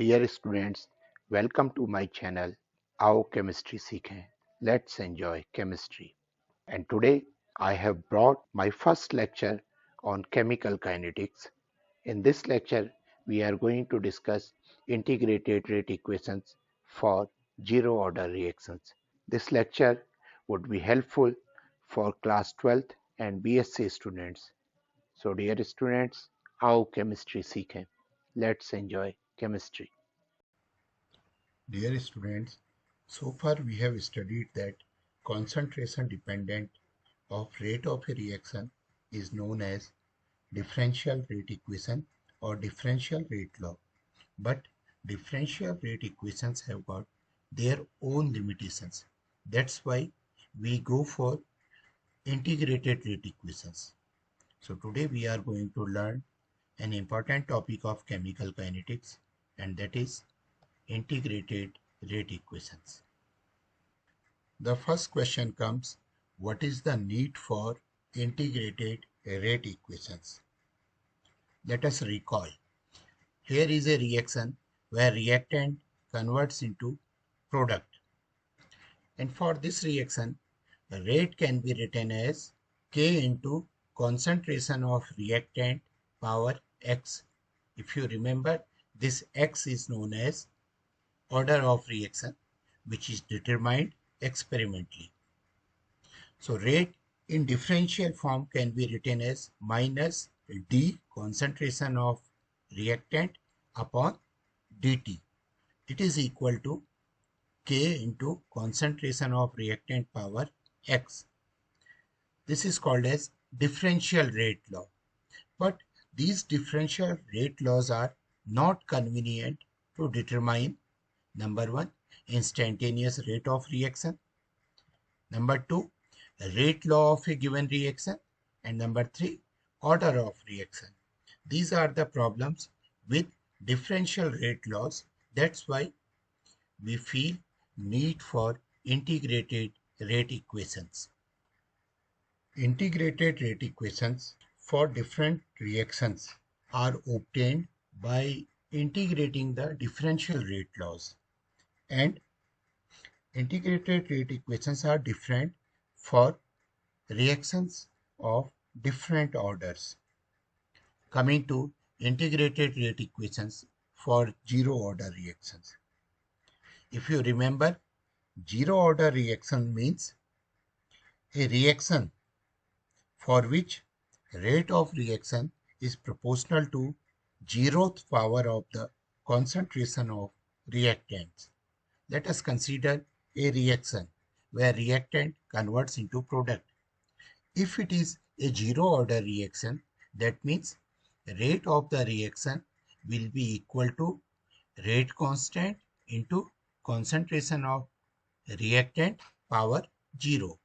Dear students, welcome to my channel. आओ chemistry सीखें. Let's enjoy chemistry. And today I have brought my first lecture on chemical kinetics. In this lecture, we are going to discuss integrated rate equations for zero order reactions. This lecture would be helpful for class 12th and BSc students. So dear students, आओ chemistry सीखें. Let's enjoy chemistry. Dear students, so far we have studied that concentration dependent of rate of a reaction is known as differential rate equation or differential rate law. But differential rate equations have got their own limitations. That's why we go for integrated rate equations. So today we are going to learn an important topic of chemical kinetics, and that is integrated rate equations. The first question comes, what is the need for integrated rate equations? Let us recall. Here is a reaction where reactant converts into product. And for this reaction, rate can be written as K into concentration of reactant power X. If you remember, this X is known as order of reaction, which is determined experimentally. So rate in differential form can be written as minus d concentration of reactant upon dt. It is equal to K into concentration of reactant power X. This is called as differential rate law. But these differential rate laws are not convenient to determine number one, instantaneous rate of reaction. Number two, rate law of a given reaction. And number three, order of reaction. These are the problems with differential rate laws. That's why we feel need for integrated rate equations. Integrated rate equations for different reactions are obtained by integrating the differential rate laws, and integrated rate equations are different for reactions of different orders. Coming to integrated rate equations for zero order reactions. If you remember, zero order reaction means a reaction for which rate of reaction is proportional to zeroth power of the concentration of reactants. Let us consider a reaction where reactant converts into product. If it is a zero order reaction, that means rate of the reaction will be equal to rate constant into concentration of reactant power 0.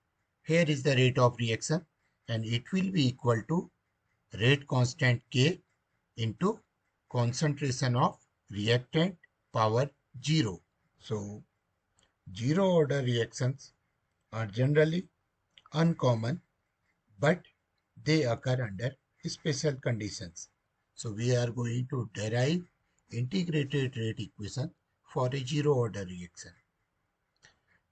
Here is the rate of reaction, and it will be equal to rate constant K into concentration of reactant power 0. So zero order reactions are generally uncommon, but they occur under special conditions. So we are going to derive integrated rate equation for a zero order reaction.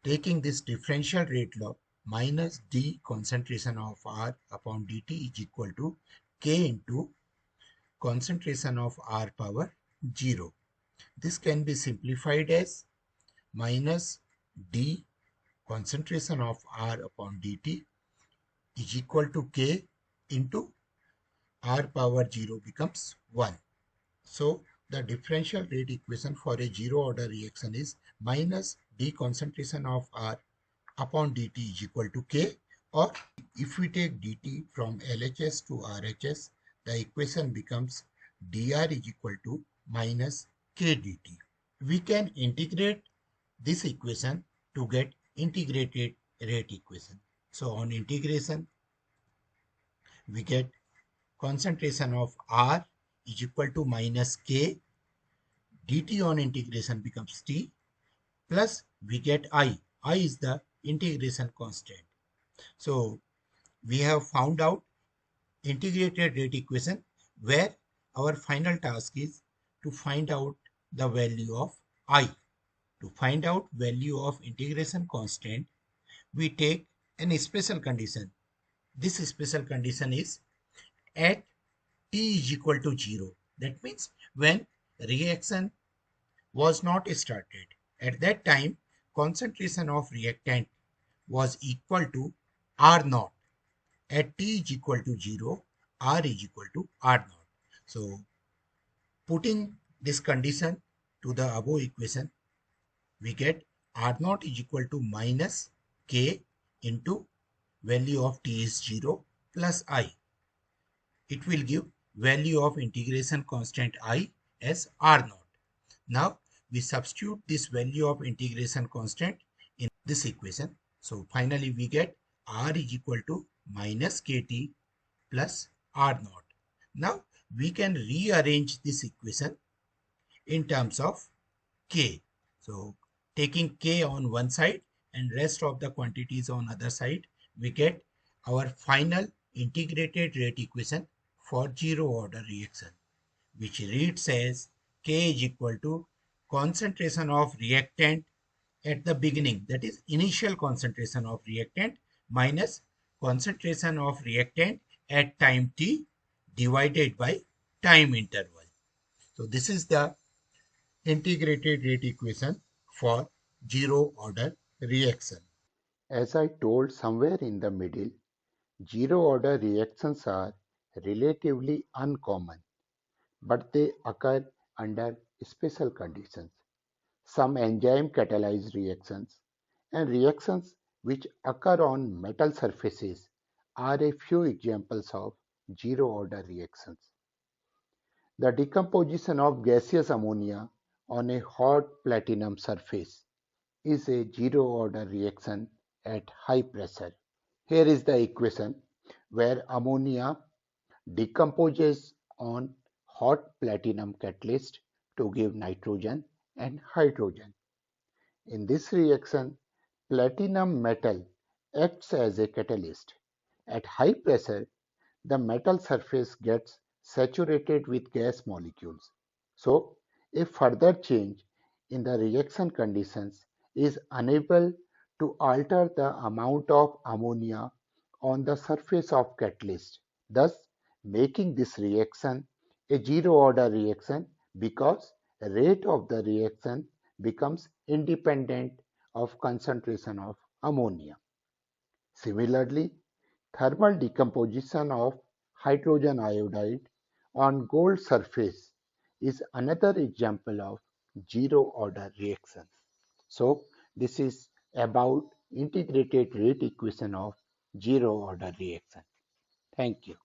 Taking this differential rate law, minus d concentration of R upon dt is equal to K into concentration of R power 0. This can be simplified as minus d concentration of R upon dt is equal to K into R power 0 becomes 1. So the differential rate equation for a zero order reaction is minus d concentration of R upon dt is equal to K, or if we take dt from LHS to RHS, the equation becomes dr is equal to minus K dt. We can integrate this equation to get integrated rate equation. So on integration, we get concentration of R is equal to minus K, dt on integration becomes T, plus we get I. I is the integration constant. So we have found out integrated rate equation, where our final task is to find out the value of I. To find out value of integration constant, we take an special condition. This special condition is at t is equal to 0. That means when reaction was not started. At that time, concentration of reactant was equal to R naught. At T is equal to 0, R is equal to R naught. So, putting this condition to the above equation, we get R naught is equal to minus K into value of T is 0 plus I. It will give value of integration constant I as R naught. Now we substitute this value of integration constant in this equation. So finally we get R is equal to minus KT plus R naught. Now we can rearrange this equation in terms of K. So taking K on one side and rest of the quantities on other side, we get our final integrated rate equation for zero order reaction, which reads as K is equal to concentration of reactant at the beginning, that is initial concentration of reactant minus concentration of reactant at time t divided by time interval. So this is the integrated rate equation for zero order reaction. As I told somewhere in the middle, zero order reactions are relatively uncommon, but they occur under special conditions. Some enzyme catalyzed reactions and reactions which occur on metal surfaces are a few examples of zero order reactions. The decomposition of gaseous ammonia on a hot platinum surface is a zero order reaction at high pressure. Here is the equation where ammonia decomposes on hot platinum catalyst to give nitrogen and hydrogen. In this reaction, platinum metal acts as a catalyst. At high pressure, the metal surface gets saturated with gas molecules. So, a further change in the reaction conditions is unable to alter the amount of ammonia on the surface of catalyst, thus making this reaction a zero order reaction because rate of the reaction becomes independent of concentration of ammonia. Similarly, thermal decomposition of hydrogen iodide on gold surface is another example of zero order reaction. So this is about integrated rate equation of zero order reaction. Thank you.